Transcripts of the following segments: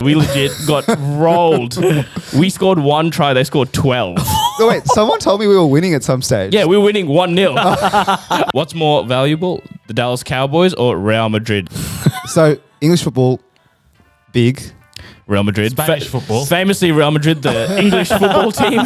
We legit got rolled. We scored 1 try. They scored 12. No, wait, someone told me we were winning at some stage. Yeah, we were winning 1-0. What's more valuable, the Dallas Cowboys or Real Madrid? So, English football, big. Real Madrid. Spanish football. Famously, Real Madrid, the English football team.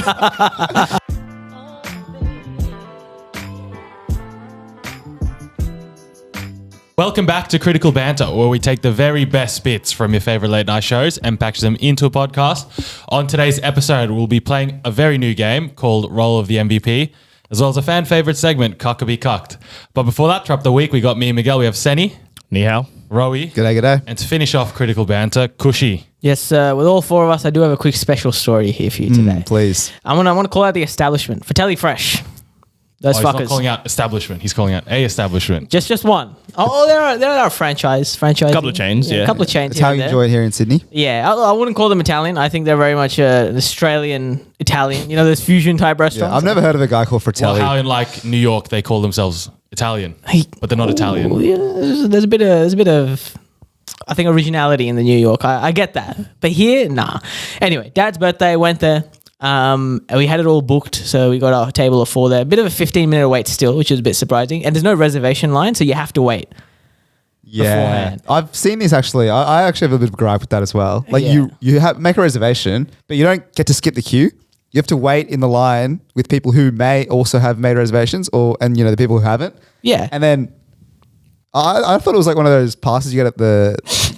Welcome back to Critical Banter, where we take the very best bits from your favorite late night shows and package them into a podcast. On today's episode, we'll be playing a very new game called Role of the MVP, as well as a fan favorite segment, Cuck, Be Cucked. But before that, drop the week, we got me and Miguel. We have Senny, Ni hao. Rohit, G'day. and to finish off Critical Banter, Cushy. Yes, with all four of us, I do have a quick special story here for you today. Please. I want to call out the establishment, Fratelli Fresh. Those He's not fuckers. calling out establishment. He's calling out a establishment. Just one. Oh, they're a franchise. Couple of chains, yeah. A couple of chains. That's how you enjoy it here in Sydney. Yeah, I wouldn't call them Italian. I think they're very much an Australian Italian. You know, those fusion type restaurants. Yeah, I've never heard of a guy called Fratelli. Well, how in like New York they call themselves Italian, but they're not Italian. Ooh, yeah, there's a bit of I think originality in the New York. I get that, but here, nah. Anyway, Dad's birthday, went there. And we had it all booked, so we got our table of 4 there. A bit of a 15-minute wait still, which is a bit surprising. And there's no reservation line, so you have to wait. Yeah, beforehand. I've seen these actually. I actually have a bit of a gripe with that as well. Like Yeah. you make a reservation, but you don't get to skip the queue. You have to wait in the line with people who may also have made reservations, and the people who haven't. Yeah. And then I thought it was like one of those passes you get at the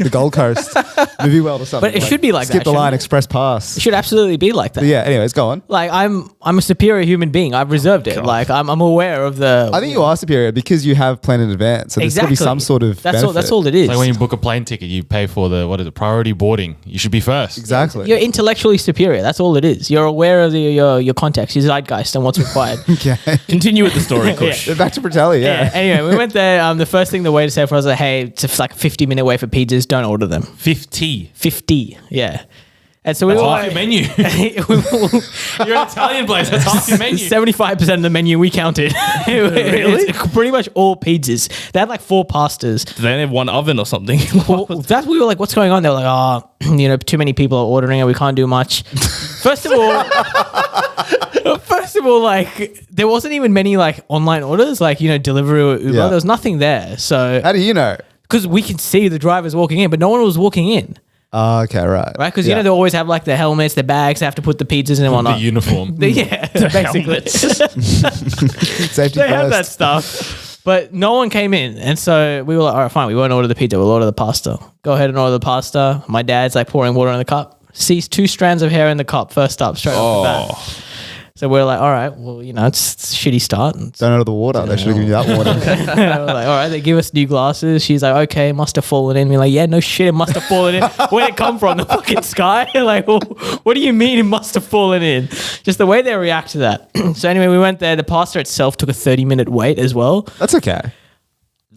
Gold Coast movie world or something. But it should be like skip that, the line, shouldn't it? express pass. It should absolutely be like that. But yeah. Anyways, go on. Like I'm a superior human being. I've reserved it. God. Like I'm aware of the. I think you are superior because you have planned in advance. So there's got to be some sort of That's benefit. all. That's all it is. Like when you book a plane ticket, you pay for the priority boarding. You should be first. Exactly. You're intellectually superior. That's all it is. You're aware of your context, your zeitgeist, and what's required. Okay. Continue with the story, Kush. Back to Fratelli, yeah. Anyway, we went there. The first thing the waiter said for us was like, "Hey, it's like a 50-minute wait for pizzas. Don't order them." 50. 50. Yeah. And so we That's were half like, your menu. You're an Italian place. That's half your menu. 75% of the menu we counted. Really? It's pretty much all pizzas. They had like 4 pastas. Do they have one oven or something? That we were like, what's going on? They were like, too many people are ordering it. We can't do much. First of all, like there wasn't even many like online orders, like Deliveroo or Uber. Yeah. There was nothing there. So How do you know? because we could see the drivers walking in, but no one was walking in, Oh, okay, right. right? Because Yeah. they always have like the helmets, the bags. They have to put the pizzas in and The whatnot. uniform. Yeah, basically. Safety They have that first. stuff. But no one came in. And so we were like, all right, fine. We won't order the pizza. We'll order the pasta. Go ahead and order the pasta. My dad's like pouring water in the cup. Sees 2 strands of hair in the cup first up, straight off the bat. So we're like, all right, well, it's a shitty start. And Don't order the water. They should have given you that water. we're like, all right, they give us new glasses. She's like, okay, must have fallen in. We're like, yeah, no shit, it must have fallen in. Where'd it come from? The fucking sky? Like, well, what do you mean it must have fallen in? Just the way they react to that. So anyway, we went there. The pasta itself took a 30-minute wait as well. That's okay.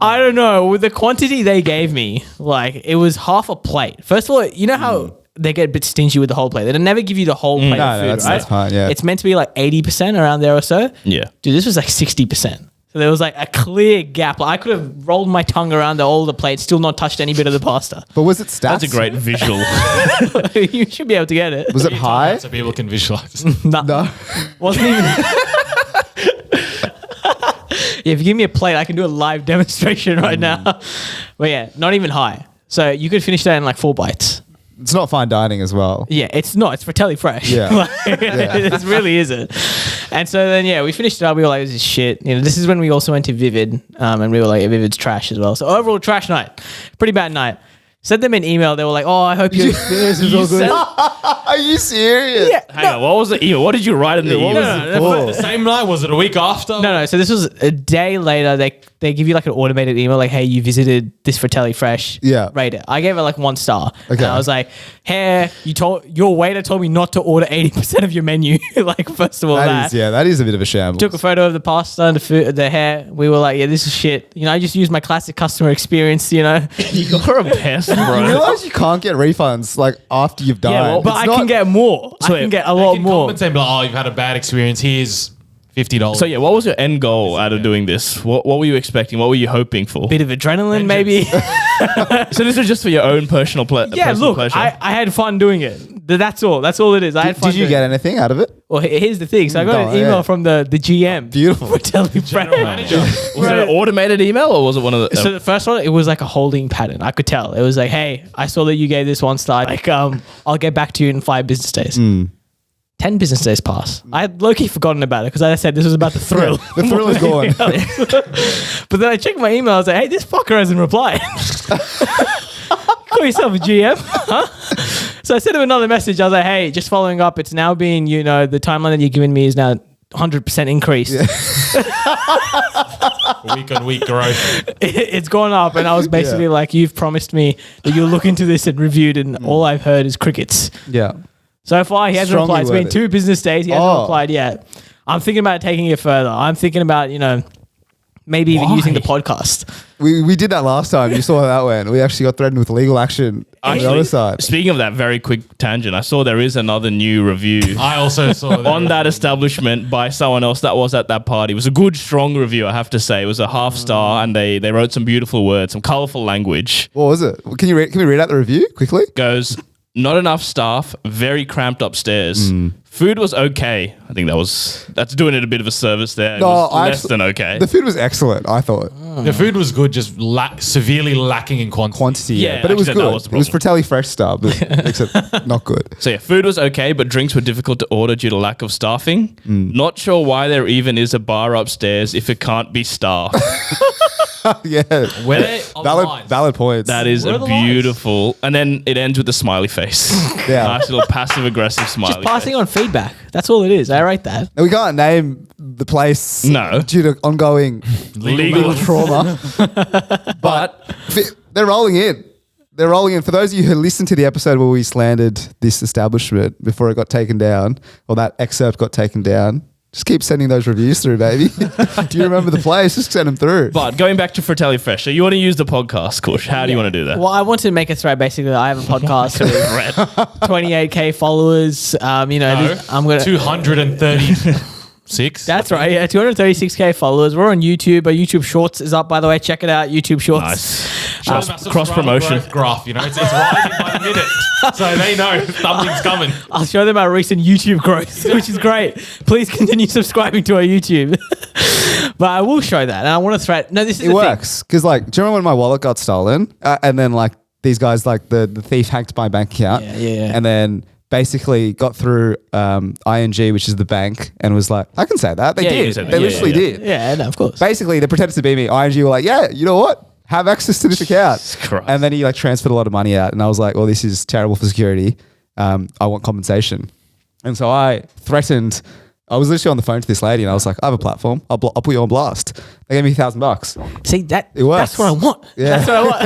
I don't know. With the quantity they gave me, like it was half a plate. First of all, you know how they get a bit stingy with the whole plate. They never give you the whole plate No, of food, that's fine, yeah. It's meant to be like 80% around there or so. Yeah. Dude, this was like 60%. So there was like a clear gap. Like I could have rolled my tongue around all the plates, still not touched any bit of the pasta. But was it stats? That's a great visual. You should be able to get it. Was it high? So people can visualize. No. Wasn't even. Yeah, if you give me a plate, I can do a live demonstration right now. But yeah, not even high. So you could finish that in like 4 bites. It's not fine dining as well. Yeah, it's not. It's Fratelli Fresh. Yeah. Like, it really isn't. And so then, yeah, we finished it up. We were like, this is shit. This is when we also went to Vivid, and we were like, Vivid's trash as well. So overall, trash night. Pretty bad night. Sent them an email. They were like, oh, I hope your experience was all good. Are you serious? Yeah. Hang on, what was the email? What did you write in the email? The same night? Was it a week after? No. So this was a day later. They give you like an automated email like, hey, you visited this Fratelli Fresh. Yeah. Rate it. I gave it like 1 star. Okay. And I was like, hey, your waiter told me not to order 80% of your menu. Like, first of all, That is a bit of a shambles. took a photo of the pasta and the food, the hair. We were like, yeah, this is shit. I just used my classic customer experience, You're a pest, You bro. realize you can't get refunds like after you've dined. Yeah, well, but I can get more. I can get a lot They can more. compensate and be like, oh, you've had a bad experience. Here's $50. So yeah, what was your end goal out of doing this? What were you expecting? What were you hoping for? Bit of adrenaline, maybe. So this was just for your own personal Yeah, personal look, pleasure. I had fun doing it. That's all. That's all it is. I had fun. Did you doing get it. anything out of it? Well, here's the thing. So I got Go on, an email yeah. from the GM. Beautiful. Fratelli General Fresh. manager. Was it an automated email or was it one of the? So the first one, it was like a holding pattern. I could tell. It was like, hey, I saw that you gave this 1 star. Like, I'll get back to you in 5 business days. 10 business days pass. I had low-key forgotten about it because I said this was about the thrill. The thrill is gone. But then I checked my email. I was like, hey, this fucker hasn't replied. Call yourself a GM, huh? So I sent him another message. I was like, hey, just following up. It's now been, the timeline that you're giving me is now 100% increased. Week-on-week growth. It's gone up. And I was basically like, you've promised me that you'll look into this and reviewed, and all I've heard is crickets. Yeah. So far, he hasn't Strongly replied. It's been worded. 2 business days. He hasn't replied yet. I'm thinking about taking it further. I'm thinking about, maybe even using the podcast. We did that last time. You saw how that went. We actually got threatened with legal action on the other side. Speaking of that, very quick tangent, I saw there is another new review I also saw that. on that establishment by someone else that was at that party. It was a good, strong review, I have to say. It was a half star, and they wrote some beautiful words, some colorful language. What was it? Can we read out the review quickly? Goes, not enough staff, very cramped upstairs. Food was okay. I think that's doing it a bit of a service there. It was less than okay. The food was excellent, I thought. The food was good, just severely lacking in quantity. Quantity, Yeah, but it was actually, that good. was the It was problem. Fratelli Fresh style, but except not good. So yeah, food was okay, but drinks were difficult to order due to lack of staffing. Not sure why there even is a bar upstairs if it can't be staffed. Yeah. Where they on the lines? Valid points. That is What a are the lines? beautiful. And then it ends with a smiley face. Yeah. Nice little passive aggressive smiley Just passing face. on feedback. That's all it is. I write that. Now, we can't name the place No. due to ongoing Legal trauma, but they're rolling in. They're rolling in. For those of you who listened to the episode where we slandered this establishment before it got taken down, or that excerpt got taken down, just keep sending those reviews through, baby. Do you remember the place? Just send them through. But going back to Fratelli Fresh, so you want to use the podcast, Kush. How do you want to do that? Well, I wanted to make a thread. Basically, I have a podcast with 28K followers. I'm gonna. 236. That's right. Yeah, 236K followers. We're on YouTube. Our YouTube Shorts is up, by the way. Check it out. YouTube Shorts. Nice. Show them our Cross promotion. subscriber growth graph, it's rising by the minute. So they know something's coming. I'll show them our recent YouTube growth, which is great. Please continue subscribing to our YouTube. But I will show that, and I want to thread. No, this is It works because, do you remember when my wallet got stolen, and then these guys, the thief hacked my bank account, Yeah. and then basically got through ING, which is the bank, and was like, I can say that. They Yeah, you did. can say that. They Yeah, literally yeah. did. Yeah, no, of course. Basically, they pretended to be me. ING were like, yeah, you know what? Have access to this account. Christ. And then he transferred a lot of money out, and I was like, well, this is terrible for security. I want compensation. And so I threatened. I was literally on the phone to this lady, and I was like, I have a platform. I'll put you on blast. They gave me $1,000. See, that It works. that's what I want. Yeah. That's what I want.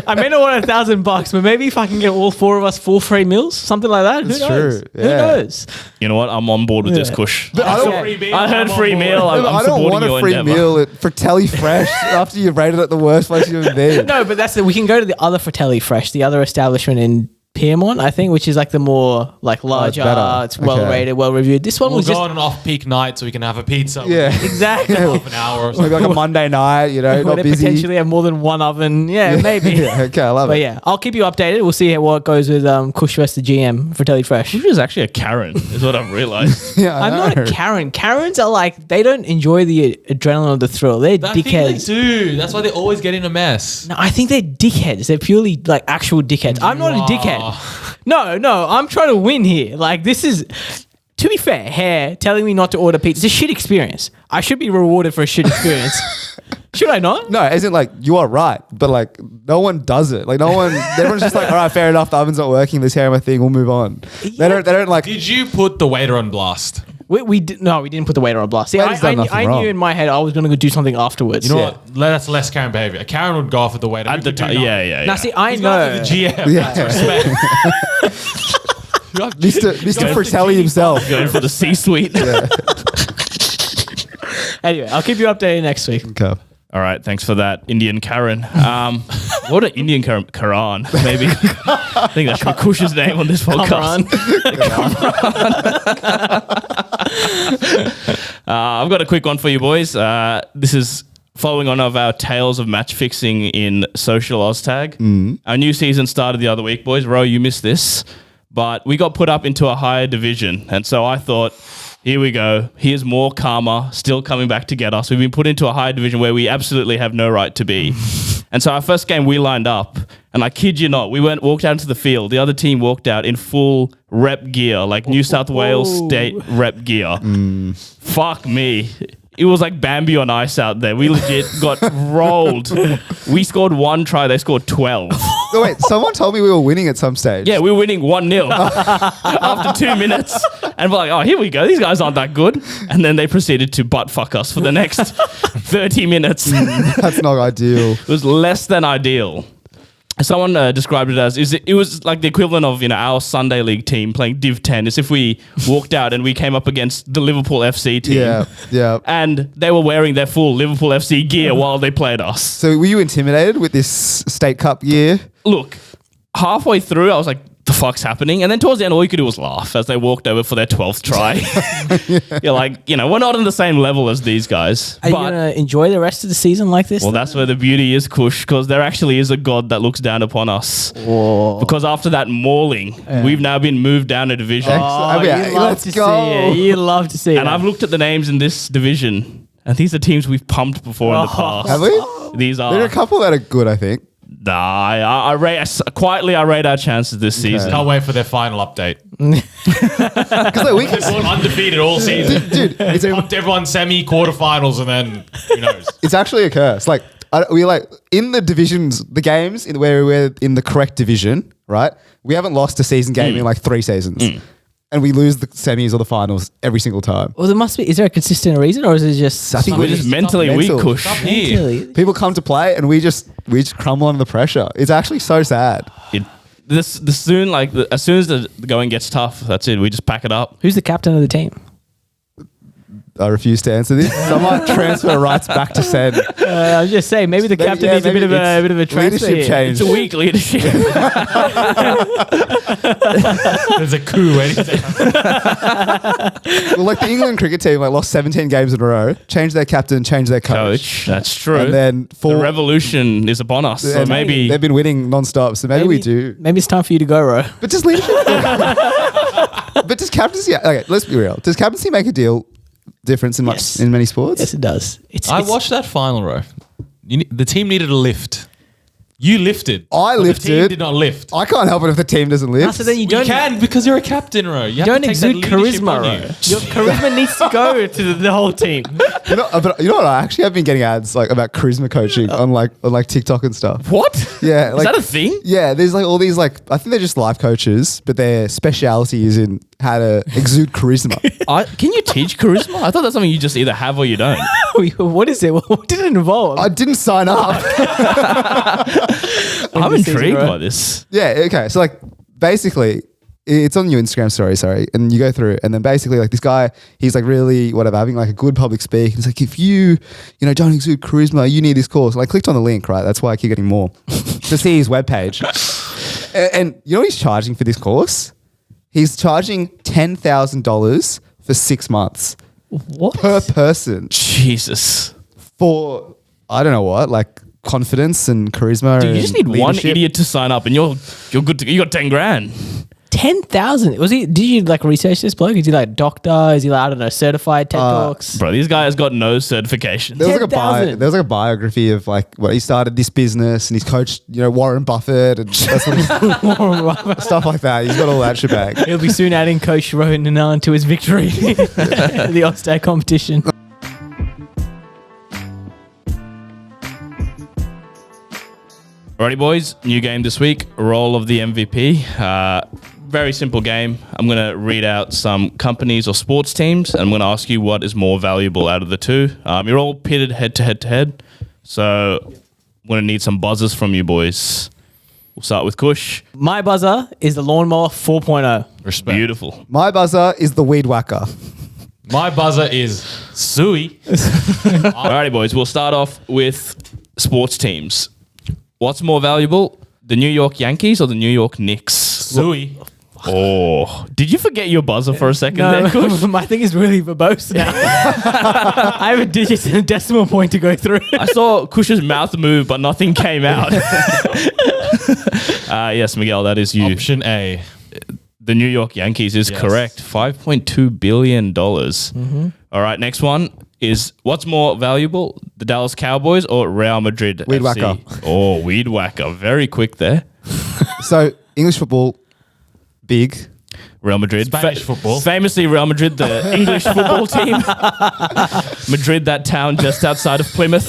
I may not want $1,000, but maybe if I can get all 4 of us full free meals, something like that. That's Who knows? true. Who Yeah. knows? You know what? I'm on board with this, Kush. But I don't, I heard free meal. I'm I don't supporting want a your free endeavor. meal at Fratelli Fresh after you've rated it the worst place you've ever been. No, but we can go to the other Fratelli Fresh, the other establishment in Piermont, I think, which is the more larger. better. It's well Okay. rated, well reviewed. This one We'll was go just on an off-peak night so we can have a pizza. Yeah. exactly. Half an hour or something. Maybe a Monday night, Where not they busy. potentially have more than one oven. Yeah, maybe. Yeah, okay, I love But it. yeah, I'll keep you updated. We'll see what goes with Kush versus the GM Fratelli Fresh. Kush is actually a Karen, is what I've realized. Yeah, I I'm not a know. Karen. Karens are they don't enjoy the adrenaline or the thrill. They're I think they dickheads. do. That's why they always get in a mess. No, I think they're dickheads. They're purely actual dickheads. I'm not a dickhead. No, I'm trying to win here. This is, to be fair, Hare telling me not to order pizza. It's a shit experience. I should be rewarded for a shit experience. Should I not? No, isn't you are right, but no one does it. No one. Everyone's just all right, fair enough. The oven's not working. Let's hear my thing. We'll move on. They don't Did you put the waiter on blast? We didn't put the waiter on blast. See, Waiter's done nothing I wrong. knew in my head I was going to go do something afterwards. You know what? That's less Karen behavior. A Karen would go off at the waiter. At the time, yeah. Now, see, I He's know. going after the GM. Yeah. That's respect. Mr. Fratelli himself. Going for the C-suite. Anyway, I'll keep you updated next week. Okay. All right, thanks for that, Indian Karen. What an Indian Karan, maybe. I think that should be Kush's name on this podcast. Come on. I've got a quick one for you boys. This is following on of our tales of match fixing in Social OzTag. Our new season started the other week, boys. Ro, you missed this. But we got put up into a higher division. And so I thought, here we go. Here's more karma still coming back to get us. We've been put into a higher division where we absolutely have no right to be. And so our first game, we lined up. And I kid you not, we walked out into the field. The other team walked out in full rep gear, like New South Wales State rep gear. Fuck me. It was like Bambi on ice out there. We legit got rolled. We scored 1 try. They scored 12. No, wait, someone told me we were winning at some stage. Yeah, we were winning 1-0 after 2 minutes. And we're like, oh, here we go. These guys aren't that good. And then they proceeded to butt fuck us for the next 30 minutes. That's not ideal. It was less than ideal. Someone described it as, it was like the equivalent of, our Sunday League team playing Div 10. As if we walked out and we came up against the Liverpool FC team. Yeah. And they were wearing their full Liverpool FC gear while they played us. So were you intimidated with this State Cup gear? Look, halfway through, I was like, the fuck's happening? And then towards the end, all you could do was laugh as they walked over for their 12th try. You're like, we're not on the same level as these guys. Are you going to enjoy the rest of the season like this? Well, that's where the beauty is, Kush, because there actually is a God that looks down upon us. Whoa. Because after that mauling, we've now been moved down a division. Oh, you love to see it. You love to see it. And I've looked at the names in this division, and these are teams we've pumped before in the past. Have we? These are. There are a couple that are good, I think. Nah, I rate our chances this season. Can't wait for their final update. Because we can They've gone undefeated all season. dude, it's Pumped everyone quarterfinals, and then who knows? It's actually a curse. Like we in the divisions, the games where we're in the correct division, right? We haven't lost a season game in like 3 seasons. And we lose the semis or the finals every single time. Well, there must be. Is there a consistent reason, or is it just? I think We're just mentally weak, Kush. Mentally. People come to play and we just crumble under the pressure. It's actually so sad. As soon as the going gets tough, that's it. We just pack it up. Who's the captain of the team? I refuse to answer this. I might transfer rights back to Sen. I was just saying, maybe the captain needs a bit of a transfer leadership here. change. It's a weak leadership. There's a coup. Anything. Well, like the England cricket team, lost 17 games in a row, changed their captain, changed their coach. That's true. And then the revolution is upon us. So maybe they've been winning non-stop. So maybe we do. Maybe it's time for you to go, Ro. But just leadership. But does captaincy? Okay, let's be real. Does captaincy make a difference in many sports? Yes, it does. I watched that final, row. The team needed a lift. You lifted. I but lifted. The team did not lift. I can't help it if the team doesn't lift. So then you You don't. can because you're a captain, Ro. You Don't have to take exude that leadership charisma, on Ro. you. Your charisma needs to go to the whole team. But you know what? I actually have been getting ads about charisma coaching on TikTok and stuff. what? Yeah, Is that a thing? Yeah, there's all these I think they're just life coaches, but their speciality is in how to exude charisma. Can you teach charisma? I thought that's something you just either have or you don't. What is it? What did it involve? I didn't sign up. I'm this season, intrigued right? by this. Yeah, okay. So basically it's on your Instagram story, sorry, and you go through and then basically this guy, he's really having a good public speak. It's if you don't exude charisma, you need this course. I clicked on the link, right? That's why I keep getting more. To see his webpage. And you know what he's charging for this course? He's charging $10,000 for 6 months. What? Per person Jesus. for, I don't know what, confidence and charisma. Dude, you just need and one leadership. idiot to sign up and you're good to go. You got 10 grand. 10,000. Was he? Did you research this bloke? Is he doctor? Is he I don't know, certified TED Talks? Bro, these guys got no certification. There was 10,000. a biography of he started this business and he's coached Warren Buffett and that's what stuff like that. He's got all that shebang. He'll be soon adding Coach Rohit to his victory in the All-Star competition. Alrighty, boys. New game this week. Role of the MVP. Very simple game. I'm going to read out some companies or sports teams, and I'm going to ask you what is more valuable out of the two. You're all pitted head to head to head, so I'm going to need some buzzers from you boys. We'll start with Kush. My buzzer is the Lawnmower 4.0. Respect. Beautiful. My buzzer is the weed whacker. My buzzer is Suey. Alrighty, boys. We'll start off with sports teams. What's more valuable, the New York Yankees or the New York Knicks? Suey. Oh, did you forget your buzzer for a second there, Kush? My thing is really verbose now. I have a digit and a decimal point to go through. I saw Kush's mouth move, but nothing came out. Yes, Miguel, that is you. Option A. The New York Yankees is Yes. correct. $5.2 billion. All right, next one is what's more valuable, the Dallas Cowboys or Real Madrid Weed FC? whacker. Oh, weed whacker. Very quick there. So English football, big. Real Madrid. Spanish football. Famously, Real Madrid, the English football team. Madrid, that town just outside of Plymouth.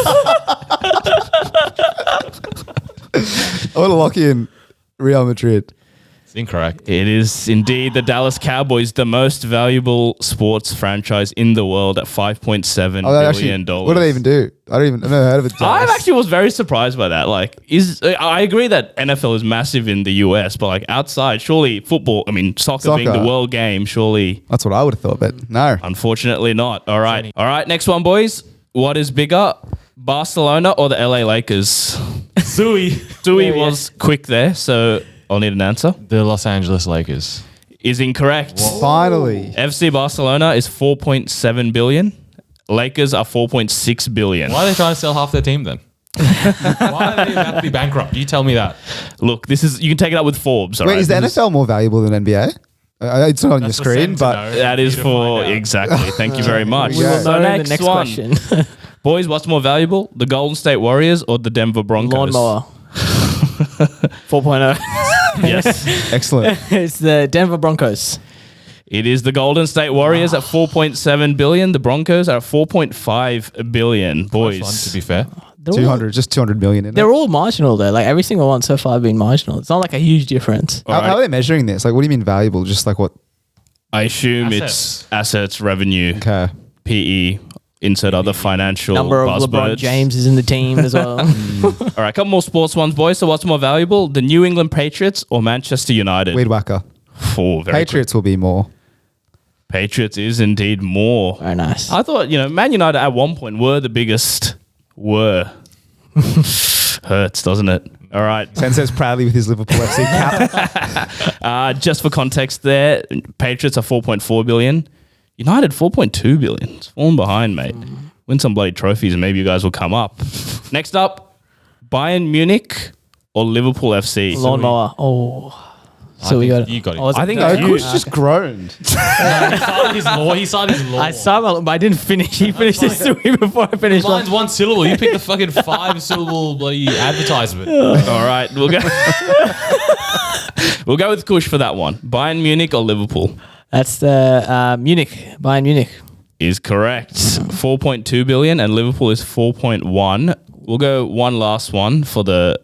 I want to lock in Real Madrid. It's incorrect. It is indeed the Dallas Cowboys, the most valuable sports franchise in the world at $5.7 Oh, that billion. what do they even do? I've never heard of it. I actually was very surprised by that. Like, I agree that NFL is massive in the US, but like outside, surely football, soccer being the world game, surely, That's what I would have thought, but no. unfortunately not. All right, next one, boys. What is bigger, Barcelona or the LA Lakers? Sui. Dewey was quick there, so I'll need an answer. The Los Angeles Lakers. Is incorrect. Finally. FC Barcelona is 4.7 billion. Lakers are 4.6 billion. Why are they trying to sell half their team then? Why are they about to be bankrupt? You tell me that. Look, you can take it up with Forbes. All Wait, right? is the NFL more valuable than NBA? It's not on your That's for screen, Sam to but know. That is You to for find out. exactly. Thank you very much. We will So know in the next next one, question. boys, what's more valuable, the Golden State Warriors or the Denver Broncos? Lawnmower. 4.0. Yes, excellent. It's the Denver Broncos. it is the Golden State Warriors at 4.7 billion. The Broncos are at 4.5 billion. Close one, Boys, to be fair. They're all- 200, just 200 million in it. They're all marginal though. Like every single one so far have been marginal. It's not like a huge difference. All How right. are they measuring this? Like, what do you mean valuable? Just like what? I assume Assets. it's assets, revenue, Okay. PE. Insert other financial Number of buzzwords. LeBron James is in the team as well. All right, couple more sports ones, boys. So what's more valuable, the New England Patriots or Manchester United? Weed whacker. Oh, very Patriots will be more. quick. Patriots is indeed more. Very nice. I thought, Man United at one point were the biggest. Hurts, doesn't it? All right. Sen says proudly with his Liverpool FC cap. Just for context there, Patriots are 4.4 billion. United 4.2 billion. It's falling behind, mate. Win some bloody trophies and maybe you guys will come up. Next up, Bayern Munich or Liverpool FC? Lawnmower. Oh. So we think got you got it. Oh, was I it- think No, it's you. Kush just groaned. He started his law. He started his law. I saw my, but I didn't finish. He finished his story before I finished Mine's mine. one syllable. You picked the fucking 5-syllable bloody advertisement. All right, we'll go. We'll go with Kush for that one. Bayern Munich or Liverpool That's the Munich. Bayern Munich. is correct. 4.2 billion and Liverpool is 4.1. We'll go one last one for the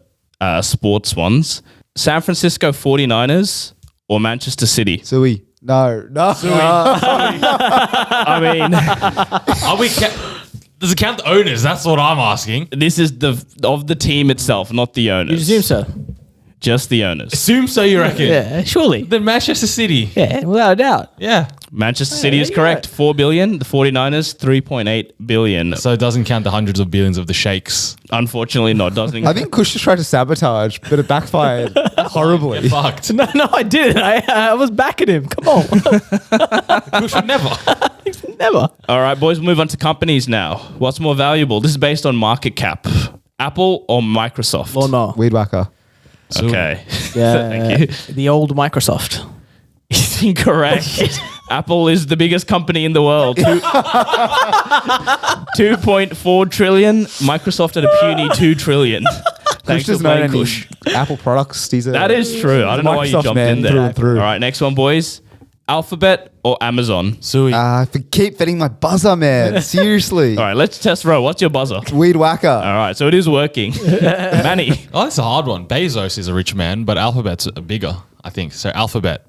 sports ones. San Francisco 49ers or Manchester City? Sui. No. I mean, Are we? Does it count the owners? That's what I'm asking. this is of the team itself, not the You owners. assume so? Just the owners. Assume so, you reckon? Yeah, surely. Then Manchester City. Yeah, without a doubt. Yeah. Manchester City is yeah. correct. 4 billion. The 49ers, 3.8 billion. So it doesn't count the hundreds of billions of the sheikhs. Unfortunately not, doesn't I think Kush just tried to sabatage, but it backfired horribly. Get fucked. No, I didn't. I was backing him. Come on. We should never. Never. All right, boys, we'll move on to companies now. What's more valuable? This is based on market cap. Apple or Microsoft? Lawnmower. Weed whacker. Okay. Yeah, Thank you. the old Microsoft. It's incorrect. Apple is the biggest company in the world. 2.4 trillion. Microsoft at a puny 2 trillion. Kush Thanks for doesn't know playing, any Kush. Apple products. He's a, That is true. I don't know why you Microsoft jumped man in there. through and through. All right, next one, boys. Alphabet or Amazon? Sui. keep fitting my buzzer, man. Seriously. All right, let's test Ro. What's your buzzer? Weed whacker. All right, so it is working. Manny. Oh, that's a hard one. Bezos is a rich man, but Alphabet's bigger, I think. So Alphabet.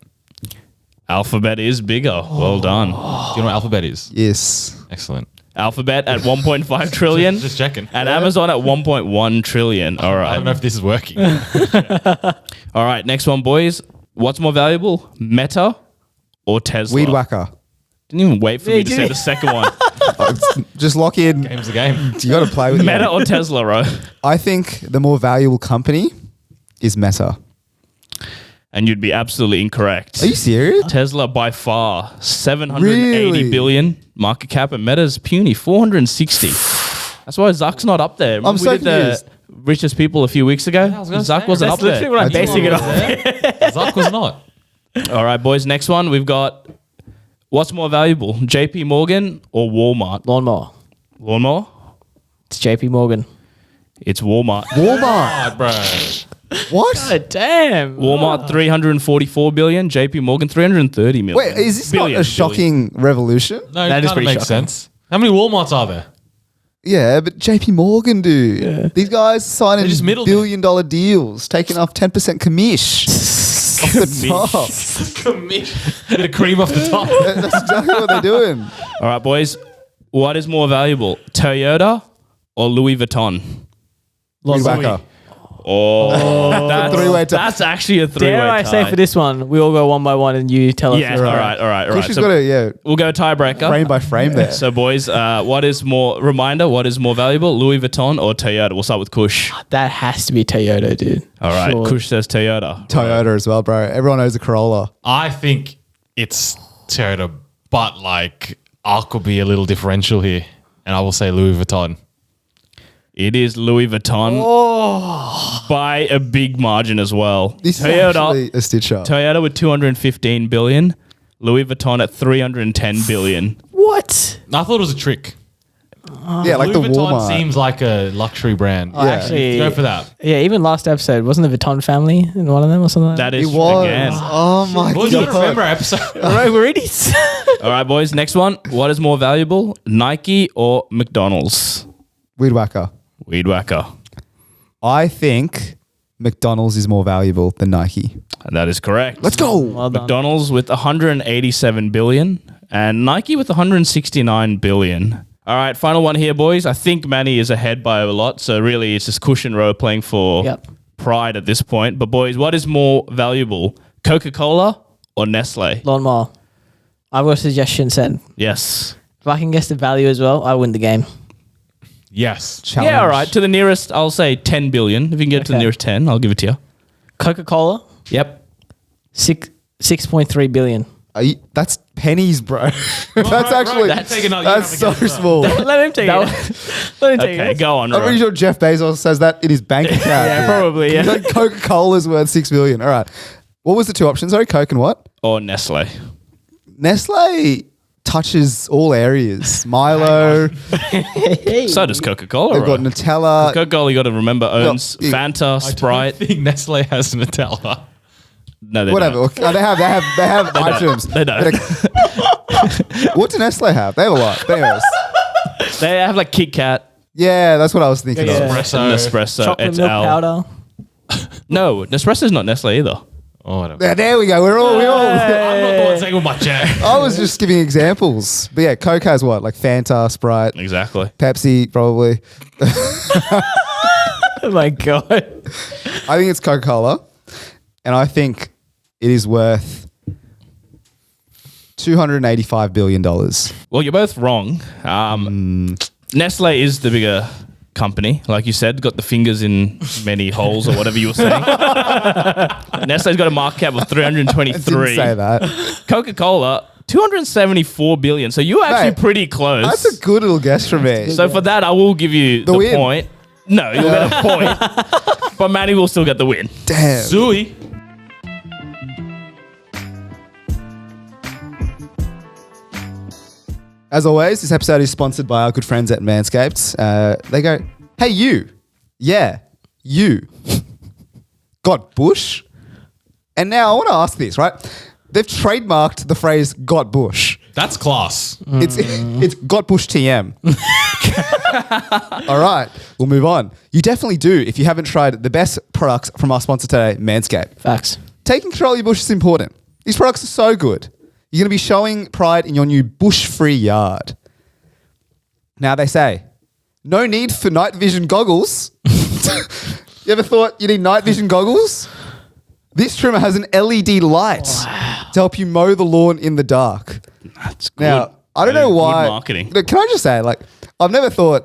Alphabet is bigger. Well done. Do you know what Alphabet is? Yes. Excellent. Alphabet at 1.5 trillion. Just checking. And Amazon at 1.1 trillion. All I don't know right. if this is working. All right, next one, boys. What's more valuable? Meta or Tesla? Weed whacker. Didn't even wait for Yeah, me to you say did. the second one. Just lock in. Game's a game. You got to play with Meta it. or Tesla, Ro? I think the more valuable company is Meta. and you'd be absolutely incorrect. Are you serious? Tesla by far 780 Really? billion market cap, and Meta's puny 460. That's why Zuck's not up there. Remember so we did confused. the richest people a few weeks ago. I was gonna Zuck say, wasn't That's up there. literally what I'm basing it off. Zuck was not. All right, boys. Next one we've got. What's more valuable, JP Morgan or Walmart? Lawnmower. Lawnmower? It's JP Morgan. It's Walmart. Walmart. Bro. What? God damn. Walmart 344 billion, JP Morgan 330 million. Wait, is this Billion, not a shocking revolution? No, That that is is pretty makes shocking. sense. How many Walmarts are there? Yeah, but JP Morgan, dude. These guys signing They're just $1 billion deals, taking off 10% commish off the top. Bit of cream off the top. That's exactly what they're doing. All right, boys. What is more valuable, Toyota or Louis Vuitton? Louis. Oh, that's, three-way tie. that's actually a three-way Dare I tie. say for this one, we all go one by one and you tell us. Yeah, your- all right. Kush has got to, We'll go tiebreaker. frame by frame there. So, boys, what is more valuable, Louis Vuitton or Toyota? We'll start with Kush. That has to be Toyota, dude. All right, Sure. Kush says Toyota. Toyota as well, bro. Everyone knows a Corolla. I think it's Toyota, but like I could be a little differential here, and I will say Louis Vuitton. It is Louis Vuitton by a big margin as well. This is actually a stitch up. Toyota with 215 billion, Louis Vuitton at 310 billion. What? I thought it was a trick. Yeah, like Louis the Vuitton Walmart. seems like a luxury brand. Yeah. Actually, Go for that. Yeah, even last episode, wasn't the Vuitton family in one of them or something like That It is was. again. Oh my Boys, you gotta remember god. our episode. All right, we're idiots. All right, boys. Next one. What is more valuable, Nike or McDonald's? Weed whacker. Weed whacker. I think McDonald's is more valuable than Nike. And that is correct. Let's go. Well done. McDonald's with 187 billion and Nike with 169 billion. All right, final one here, boys. I think Manny is ahead by a lot. So really, it's just Kush and Rowe playing for Yep. pride at this point. But boys, what is more valuable, Coca-Cola or Nestle? Lawnmower. I've got a suggestion sent. Yes. If I can guess the value as well, I win the game. Yes. Challenge. Yeah, all right. To the nearest, I'll say 10 billion. If you can get to the Okay. nearest 10, I'll give it to you. Coca-Cola, Yep. 6.3 billion. That's pennies, bro. That's actually That's taking out- you that's have so a guess. small. Let him take it. Let him take Okay, it. go on, I'm Rowe. pretty sure Jeff Bezos says that in his bank account. Yeah, probably, yeah. Like Coca-Cola's worth 6 billion. All right. What was the two options? Sorry, Coke and what? Or Nestle. Nestle touches all areas. Milo. So does Coca-Cola. They've got Rowe. Nutella. Coca-Cola, you got to remember, owns Yeah. Fanta, I Sprite. think Nestle has Nutella. No, they Whatever. don't. Okay, they have items. They don't. What do Nestle have? They have a lot. But anyways. They have like Kit Kat, Yeah, that's what I was thinking Yeah. of. Espresso. Nespresso, Chocolate et milk al. powder. No, Nespresso's not Nestle either. Oh, whatever. Yeah, there we go. We all. I'm not the one saying with my chair. I was just giving examples. But yeah, Coke has what? Like Fanta, Sprite, Exactly. Pepsi, probably. Oh my God. I think it's Coca-Cola. And I think it is worth $285 billion. Well, you're both wrong. Nestle is the bigger company. Like you said, got the fingers in many holes or whatever you were saying. Nestle's got a market cap of I 323. didn't say that. Coca-Cola, 274 billion. So you were actually Mate, pretty close. That's a good little guess from me. So for that, I will give you the win. point. No, you'll get a point. But Manny will still get the win. Damn. Zooey. As always, this episode is sponsored by our good friends at MANSCAPED. They go, hey, you. Yeah, you. Got bush? And now I want to ask this, right? They've trademarked the phrase got bush. That's class. It's got bush TM. All right, we'll move on. You definitely do if you haven't tried the best products from our sponsor today, Manscaped. Facts. Taking control of your bush is important. These products are so good. You're going to be showing pride in your new bush-free yard. Now they say, no need for night vision goggles. You ever thought you need night vision goggles? This trimmer has an LED light to help you mow the lawn in the dark. That's good. Now, I don't That know is good why. marketing. Look, can I just say, like, I've never thought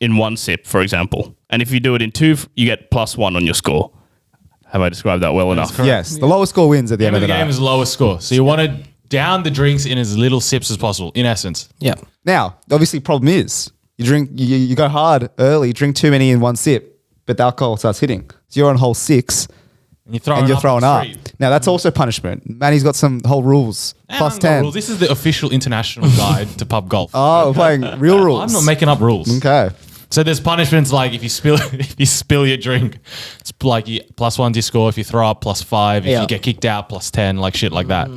in one sip, for example. And if you do it in two, you get +1 on your score. Have I described that well enough? Yes, the lowest score wins at the end of the game night. is lowest score. So you want to down the drinks in as little sips as possible, in essence. Yeah. Now, obviously, problem is you go hard early, drink too many in one sip, but the alcohol starts hitting. So you're on hole 6 And you're throwing up. the street. Now that's also punishment. Manny's got some whole rules. And Plus I've got 10. rules. This is the official international guide to pub golf. Oh, we're playing real rules. I'm not making up rules. Okay. So there's punishments like if you spill your drink, it's like +1 to your score. If you throw up, +5. If Yeah. you get kicked out, +10, like shit like that.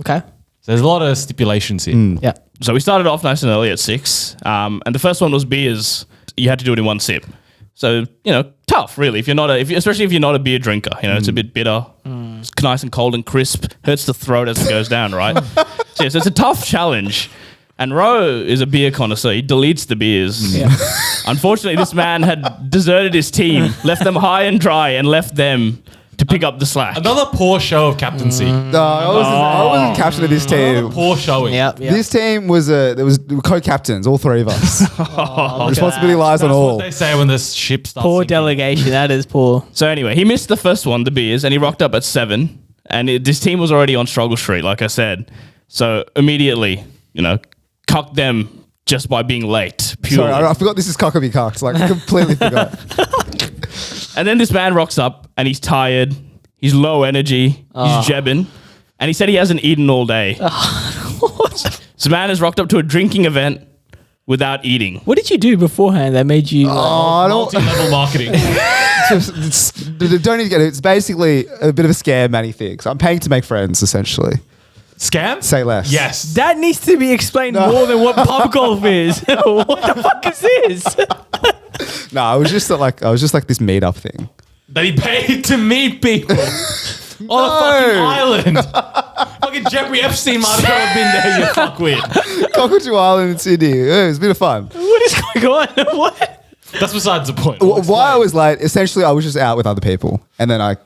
Okay. So there's a lot of stipulations here. Yeah. So we started off nice and early at 6. And the first one was beers. You had to do it in one sip. So, tough, really. If you're not especially if you're not a beer drinker, it's a bit bitter. It's nice and cold and crisp. Hurts the throat as it goes down, right? So it's a tough challenge. And Ro is a beer connoisseur. He deletes the beers. Yeah. Unfortunately, this man had deserted his team, left them high and dry, and left them to pick up the slack. Another poor show of captaincy. No, I wasn't captain of this Another team. poor showing. Yeah. This team was there was co-captains, all three of us. Responsibility lies on That's all. what they say when the ship starts Poor sinking. delegation. That is poor. So anyway, he missed the first one, the beers, and he rocked up at 7. And this team was already on struggle street, like I said. So immediately, cucked them just by being late. Purely. Sorry, I forgot this is Cuck or Be Cucked. Like, I completely forgot. And then this man rocks up and he's tired. He's low energy. He's jebbing. And he said he hasn't eaten all day. So man has rocked up to a drinking event without eating. What did you do beforehand that made you? I don't, Multi-level marketing. don't need to get it. It's basically a bit of a scam, Manny thinks. I'm paying to make friends, essentially. Scam? Say less. Yes. That needs to be explained more than what pub golf is. What the fuck is this? No, I was just like this meetup thing. That he paid to meet people on a fucking island. Fucking Jeffrey Epstein might have been there, you fuckwit. Cockatoo Island in Sydney. Yeah, it was a bit of fun. What is going on? What? That's besides the point. Why I was late, essentially, I was just out with other people. And then I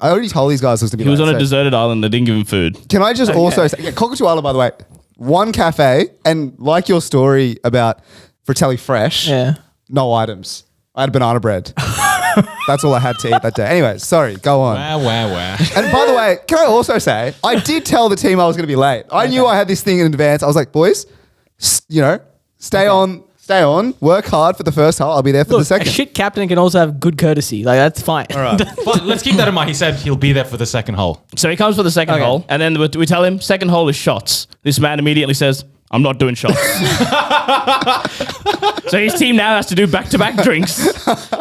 already told these guys I was going to be He was late, on a so- deserted island that didn't give him food. Can I just also say, Cockatoo Island, by the way, one cafe, and like your story about Fratelli Fresh, Yeah. no items. I had banana bread. That's all I had to eat that day. Anyway, sorry, go on. Wow. And by the way, can I also say, I did tell the team I was going to be late. I knew I had this thing in advance. I was like, boys, stay on, work hard for the first hole. I'll be there for the Look, a second. shit captain can also have good courtesy. Like, that's fine. All right. But let's keep that in mind. He said he'll be there for the second hole. So he comes for the second Okay. hole, and then we tell him, second hole is shots. This man immediately says, I'm not doing shots. So his team now has to do back-to-back drinks.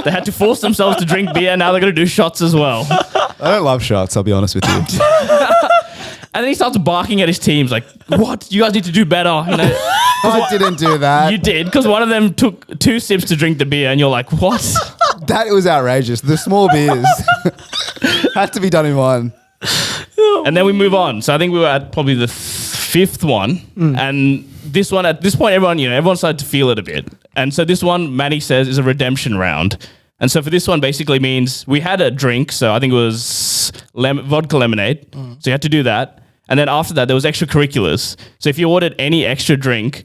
They had to force themselves to drink beer. Now they're going to do shots as well. I don't love shots, I'll be honest with you. And then he starts barking at his teams like, what? You guys need to do better. I didn't do that. You did, because one of them took 2 sips to drink the beer, and you're like, what? That was outrageous. The small beers had to be done in one. And then we move on. So I think we were at probably the 5th one. And this one, at this point, everyone started to feel it a bit. And so this one, Manny says, is a redemption round. And so for this one, basically means we had a drink. So I think it was vodka lemonade. So you had to do that. And then after that, there was extracurriculars. So if you ordered any extra drink,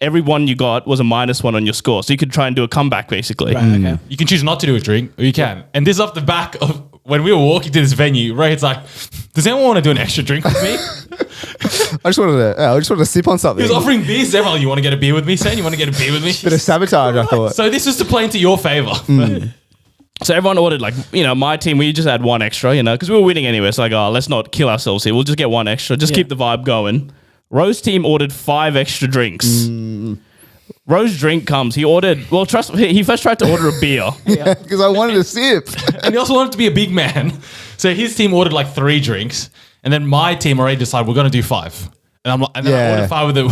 every one you got was a -1 on your score. So you could try and do a comeback, basically. Okay. You can choose not to do a drink, or you can. And this is off the back of when we were walking to this venue, Rohit's like, does anyone want to do an extra drink with me? I just wanted to sip on He something. was offering beers to everyone. You want to get a beer with me, Sam? You want to get a beer with me? Bit of sabotage, I thought. So this was to play into your favor. So everyone ordered my team, we just had one extra, because we were winning anyway. So let's not kill ourselves here. We'll just get one extra. Just keep the vibe going. Rose's team ordered 5 extra drinks. Rose's drink comes. He first tried to order a beer. Yeah, because I wanted to sip. And he also wanted to be a big man. So his team ordered like 3 drinks. And then my team already decided we're going to do 5. And then I ordered 5 with the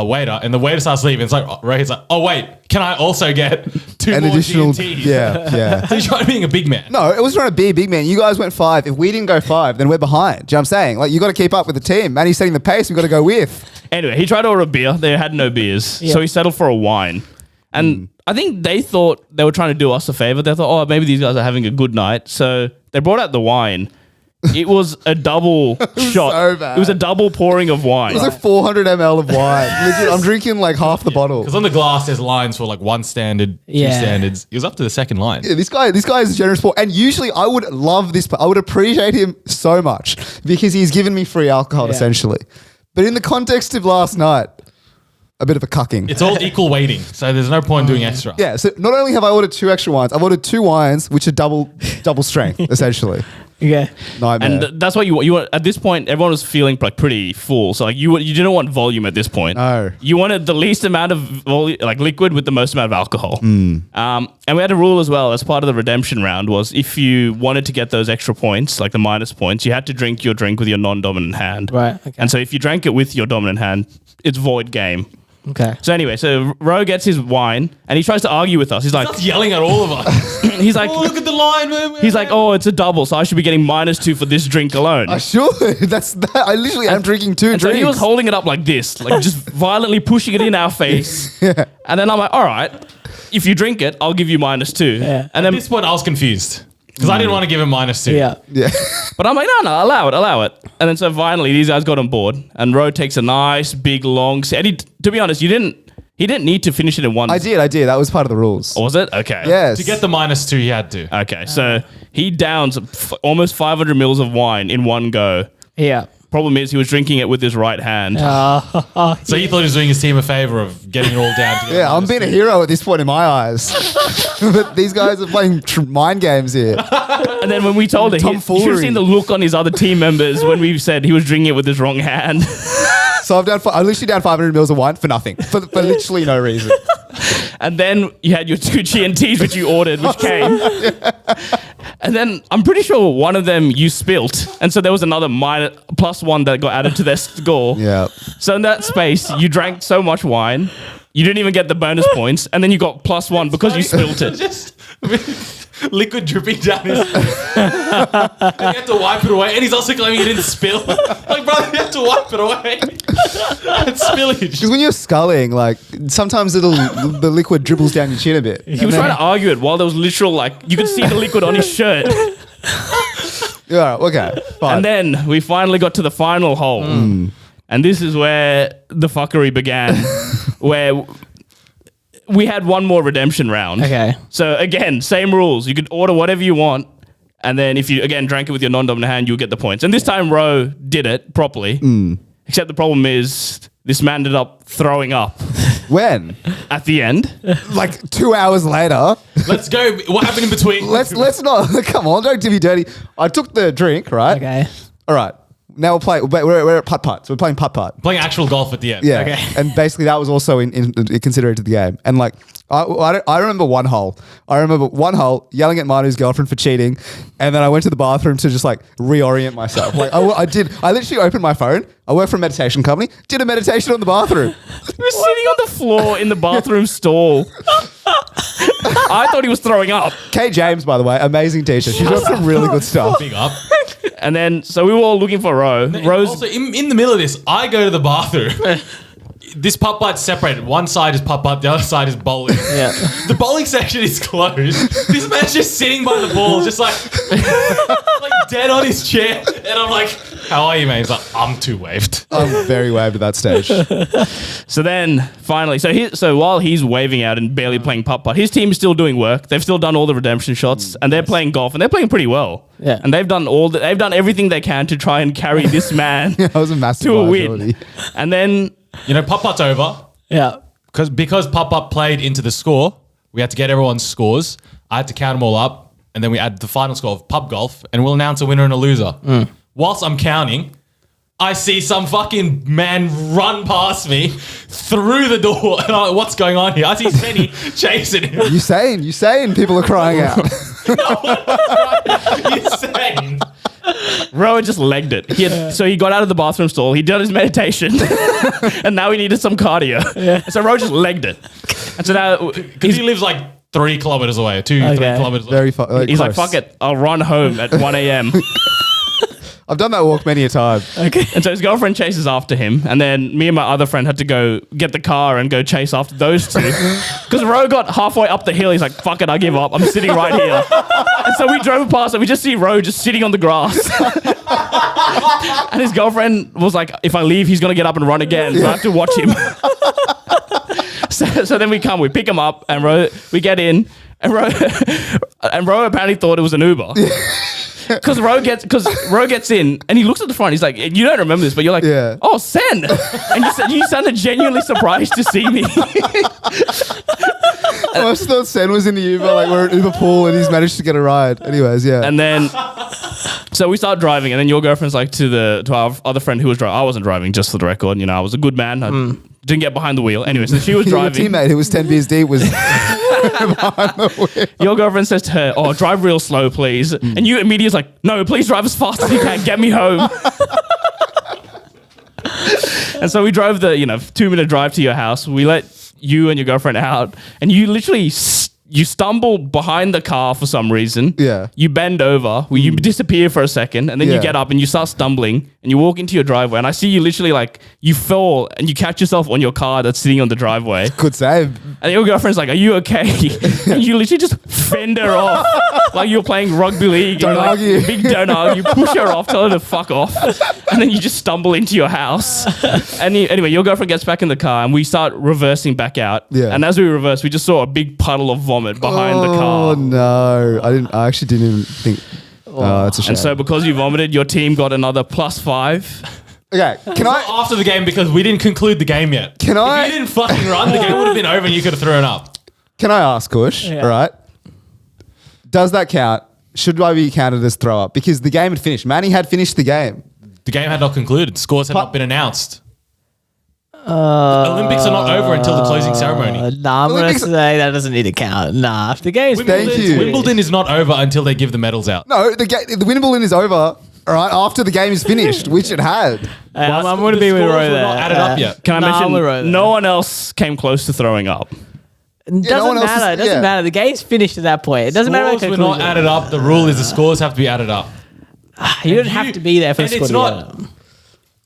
waiter. And the waiter starts leaving. It's like, Rohit's like, oh, wait, can I also get 2 An more additional, G&Ts? yeah. So he's trying to being a big man. No, it was trying to be a big man. You guys went 5. If we didn't go 5, then we're behind. Do you know what I'm saying? Like, you got to keep up with the team. Manny's setting the pace. We've got to go with. Anyway, he tried to order a beer. They had no beers. So he settled for a wine. And I think they thought they were trying to do us a favor. They thought, oh, maybe these guys are having a good night. So they brought out the wine. It was a double shot. so bad. It was a double pouring of wine. It was like 400 ml of wine. Legit, I'm drinking like half the bottle. Because on the glass, there's lines for like one standard, two Yeah. standards. He was up to the second line. Yeah, this guy is a generous sport, and usually I would love this. I would appreciate him so much because he's given me free alcohol Yeah. essentially. But in the context of last night, a bit of a cucking. It's all equal weighting, so there's no point doing extra. Yeah, so not only have I ordered 2 extra wines, I've ordered 2 wines which are double strength essentially. Okay. Nightmare. And that's what you want. At this point, everyone was feeling like pretty full. So like you didn't want volume at this point. No. You wanted the least amount of like liquid with the most amount of alcohol. And we had a rule as well as part of the redemption round was if you wanted to get those extra points, like the minus points, you had to drink your drink with your non-dominant hand. Right. Okay. And so if you drank it with your dominant hand, it's void game. Okay. So anyway, so Ro gets his wine and he tries to argue with us. He's like, Starts yelling at all of us. he's like, Oh, look at the line. he's like, oh, it's a double, so I should be getting -2 for this drink alone. I should. That's that. I literally am drinking 2 And so drinks. he was holding it up like this, like just violently pushing it in our face. And then I'm like, all right, if you drink it, I'll give you -2. Yeah. And At then, this point, I was confused because I didn't want to give him -2. Yeah. Yeah. but I'm like, no, allow it. And then so finally, these guys got on board, and Ro takes a nice big long. And to be honest, he didn't need to finish it in one. I did. That was part of the rules. Or was it? Okay. Yes. To get the -2, he had to. Okay, so he downs almost 500 mils of wine in one go. Yeah. Problem is, he was drinking it with his right hand. So he thought he was doing his team a favor of getting it all down together. Yeah, I'm being a hero at this point in my eyes. But these guys are playing mind games here. And then when we told him, you should have Tomfoolery. seen the look on his other team members when we said he was drinking it with his wrong hand. So I'm literally down 500 mils of wine for nothing, for literally no reason. And then you had your 2 G&Ts, which you ordered, which came. And then I'm pretty sure one of them you spilt. And so there was another +1 that got added to their score. Yeah. So in that space, you drank so much wine, you didn't even get the bonus points. And then you got +1 because you spilt it. Just liquid dripping down his and you have to wipe it away. And he's also claiming he didn't spill. Like, brother, you have to wipe it away. It's spillage. Because when you're sculling, like sometimes the liquid dribbles down your chin a bit. He was trying to argue it while there was literal, like, you could see the liquid on his shirt. Yeah, okay, fine. And then we finally got to the final hole. And this is where the fuckery began, where we had one more redemption round. Okay. So again, same rules. You could order whatever you want. And then if you, again, drank it with your non-dominant hand, you'll get the points. And this time Ro did it properly. Except the problem is this man ended up throwing up When? at the end. Like 2 hours later. Let's go. What happened in between? Let's not, come on, don't do me dirty. I took the drink, right? Okay. All right. Now we're at putt-putt. So we're playing putt-putt. Playing actual golf at the end. Yeah. Okay. And basically that was also in considered to the game. And like, I remember one hole. Yelling at Manu's girlfriend for cheating. And then I went to the bathroom to just like reorient myself. Like I literally opened my phone. I work for a meditation company. Did a meditation on the bathroom. He was sitting on the floor in the bathroom stall. I thought he was throwing up. Kate James, by the way, amazing teacher. She's got some really good stuff. Big up. And then, so we were all looking for Ro. Rose, Also, in the middle of this, I go to the bathroom. This putt-putt's separated. One side is putt-putt, the other side is bowling. Yeah. The bowling section is closed. This man's just sitting by the ball, just like dead on his chair. And I'm like, how are you, mate? He's like, I'm too waved. I'm very waved at that stage. so then finally, so while he's waving out and barely playing putt-putt, his team is still doing work. They've still done all the redemption shots and they're playing golf and they're playing pretty well. Yeah. And they've done everything they can to try and carry this man That was a massive to a liability. win. And then, You know, putt-putt's over. Yeah. Because putt-putt played into the score, we had to get everyone's scores. I had to count them all up. And then we add the final score of pub golf and we'll announce a winner and a loser. Whilst I'm counting, I see some fucking man run past me through the door. And I'm like, what's going on here? I see Penny chasing him. You saying people are crying out. You're saying. Ro just legged it. So he got out of the bathroom stall. He did his meditation, and now he needed some cardio. Yeah. So Ro just legged it. And so now Because he lives like 3 kilometers away, 3 kilometers away. Very fun. he's like, "Fuck it, I'll run home at 1 a.m." I've done that walk many a time. Okay. And so his girlfriend chases after him, and then me and my other friend had to go get the car and go chase after those two. Because Ro got halfway up the hill, he's like, fuck it, I give up. I'm sitting right here. And so we drove past and we just see Ro just sitting on the grass. And his girlfriend was like, if I leave, he's going to get up and run again. So I have to watch him. So then we pick him up, and we get in, and Ro apparently thought it was an Uber. Because Ro gets in and he looks at the front. He's like, you don't remember this, but you're like, oh, Sen. And you sounded genuinely surprised to see me. I must have thought Sen was in the Uber, like we're at Uber pool and he's managed to get a ride. Anyways, yeah. And then, so we start driving, and then your girlfriend's like to our other friend who was driving. I wasn't driving, just for the record. You know, I was a good man. I didn't get behind the wheel. Anyway, so she was driving. Your teammate who was 10 beers deep was behind the wheel. Your girlfriend says to her, oh, drive real slow, please. And you immediately like, no, please drive as fast as you can. Get me home. And so we drove the 2-minute drive to your house. We let you and your girlfriend out, and you literally you stumble behind the car for some reason. Yeah. You bend over, you disappear for a second, and then you get up and you start stumbling, and you walk into your driveway, and I see you literally like, you fall and you catch yourself on your car that's sitting on the driveway. Good save. And your girlfriend's like, are you okay? And you literally just fend her off like you're playing rugby league. Don't argue. Big don't argue. You push her off, tell her to fuck off. And then you just stumble into your house. And anyway, your girlfriend gets back in the car and we start reversing back out. Yeah. And as we reverse, we just saw a big puddle of vomit behind the car. Oh no. I actually didn't even think. Oh, that's a shame. And so because you vomited, your team got another +5. Okay, can I? After the game, because we didn't conclude the game yet. Can I? If you didn't fucking run, the game would have been over and you could have thrown up. Can I ask, Kush? Yeah. All right. Does that count? Should I be counted as throw up? Because the game had finished. Manny had finished the game. The game had not concluded. Scores had not been announced. The Olympics are not over until the closing ceremony. Nah, I'm going to Olympics- say that doesn't need to count. Nah, if the game's Thank you. Wimbledon is not over until they give the medals out. No, the Wimbledon is over. All right, after the game is finished, which it had. I'm going to be with scores Roy were there. not added up yet. Can I I'm with Roy mention there. no one else came close to throwing up? It no doesn't one else matter. is- It doesn't yeah. matter. The game's finished at that point. It doesn't matter. Scores were not added up. The rule is the scores have to be added up. You don't have to be there for the and score it's to not be added up.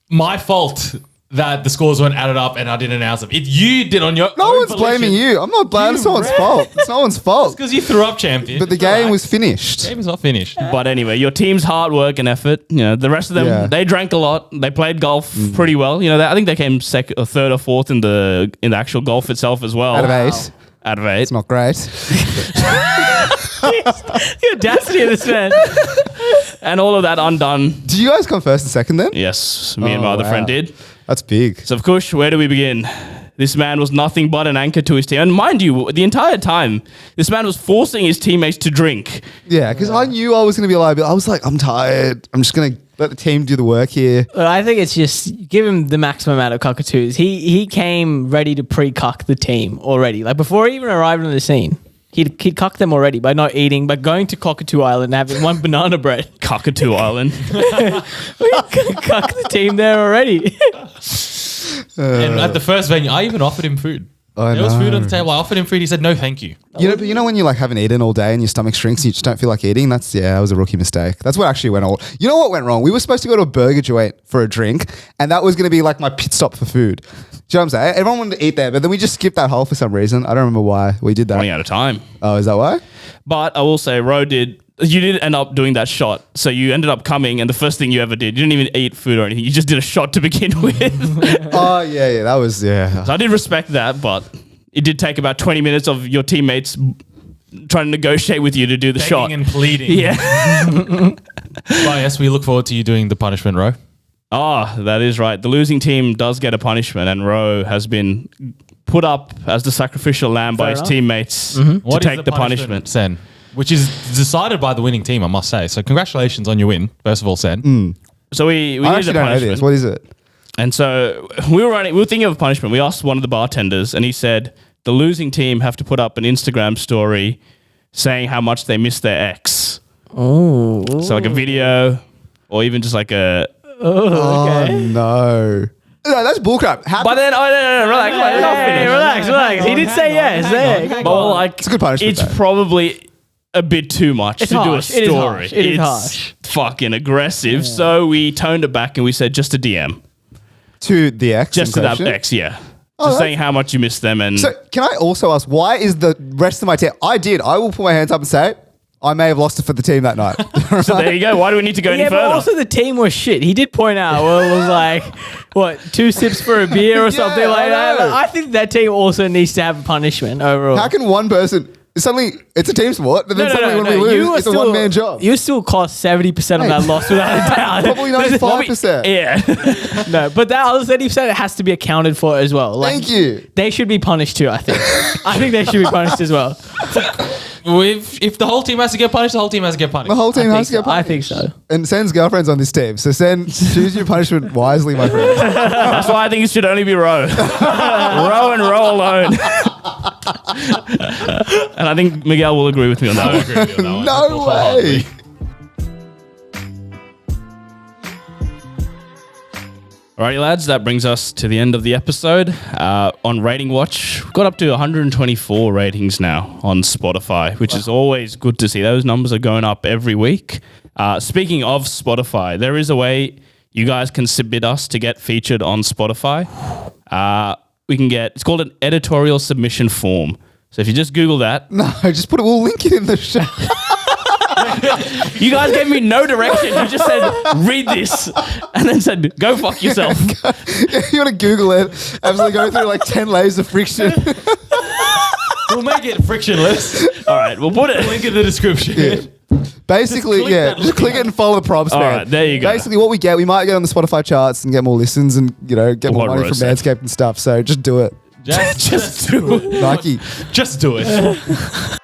my fault that the scores weren't added up and I didn't announce them. If you did on your No own one's blaming you. I'm not blaming. It's no one's fault. It's no one's fault. because you threw up, champion. But the game was finished. The game is not finished. But anyway, your team's hard work and effort. The rest of them, Yeah. they drank a lot. They played golf pretty well. I think they came second, or third, or fourth in the actual golf itself as well. Out of 8. Out of 8. It's not great. The audacity of this man. And all of that undone. Did you guys come first and second then? Yes, me and Oh, my other wow. friend did. That's big. So, of course, where do we begin? This man was nothing but an anchor to his team. And mind you, the entire time, this man was forcing his teammates to drink. Yeah, because I knew I was going to be a liability. I was like, I'm tired. I'm just going to let the team do the work here. Well, I think it's just give him the maximum amount of cockatoos. He came ready to pre-cuck the team already. Like before he even arrived on the scene. He'd cuck them already by not eating, by going to Cockatoo Island and having one banana bread. Cockatoo Island. We cuck the team there already. And at the first venue, I even offered him food. I There was food know. on the table. I offered him food. He said, no, thank you. You know when you like haven't eaten all day and your stomach shrinks and you just don't feel like eating? That was a rookie mistake. That's what actually went all. You know what went wrong? We were supposed to go to a burger joint for a drink, and that was going to be like my pit stop for food. Do you know what I'm saying? Everyone wanted to eat there, but then we just skipped that hole for some reason. I don't remember why we did that. Running out of time. Oh, is that why? But I will say, you did end up doing that shot. So you ended up coming, and the first thing you ever did, you didn't even eat food or anything. You just did a shot to begin with. Oh, yeah, that was, yeah. So I did respect that, but it did take about 20 minutes of your teammates trying to negotiate with you to do the Begging shot. and pleading. Yeah. Well, yes, we look forward to you doing the punishment, Ro. Oh, that is right. The losing team does get a punishment, and Ro has been put up as the sacrificial lamb by Fair his enough. teammates to What is take the punishment. Sen? Which is decided by the winning team, I must say. So congratulations on your win, first of all, Sen. So we I needed actually a don't know punishment. this. What is it? And so we were thinking of a punishment. We asked one of the bartenders, and he said the losing team have to put up an Instagram story saying how much they miss their ex. Oh. So like a video, or even just like a. Oh, no. No, that's bullcrap. But then, no, relax, Hey, relax. He did say yes. There. But like, It's a good punishment, It's though. probably a bit too much It's to harsh. do a It is story. harsh. It is it's harsh. fucking aggressive. So we toned it back and we said just a DM. To the ex. Just to in that question. ex, yeah. Oh, Just that's- saying how much you miss them and So can I also ask, why is the rest of my team? I will put my hands up and say, I may have lost it for the team that night. so there you go. Why do we need to go any Yeah, further? but also the team was shit. He did point out, well, it was like, what, 2 sips for a beer or Yeah, something like I that. know. I think that team also needs to have a punishment overall. How can one person suddenly it's a team sport, but then suddenly when we lose, it's a one-man job? You still cost 70% of that loss without a doubt. Probably 95%. yeah. No, but that other 30% it has to be accounted for as well. Like, Thank you. They should be punished too, I think. I think they should be punished as well. If the whole team has to get punished, the whole team has to get punished. The whole team I has think, to get so. I punished. think so. And Sen's girlfriend's on this team, so Sen, choose your punishment wisely, my friend. That's why I think it should only be Row. Row and Row alone. And I think Miguel will agree with me on I that. agree with you on that one. No way. Alrighty, lads, that brings us to the end of the episode. On Rating Watch, we've got up to 124 ratings now on Spotify, which is always good to see. Those numbers are going up every week. Speaking of Spotify, there is a way you guys can submit us to get featured on Spotify. It's called an editorial submission form. So if you just Google that, No, just we'll link it in the show. you guys gave me no direction. You just said, read this, and then said, go fuck yourself. You want to Google it, absolutely go through like 10 layers of friction. We'll make it frictionless. All right, we'll put it. Link in the description. Basically, click yeah, that just click it and follow the prompts, All man. right, there you go. Basically, what we might get on the Spotify charts and get more listens and, get more What money Rose from said. MANSCAPED and stuff. So just do it. Just do it. Nike. Just do it.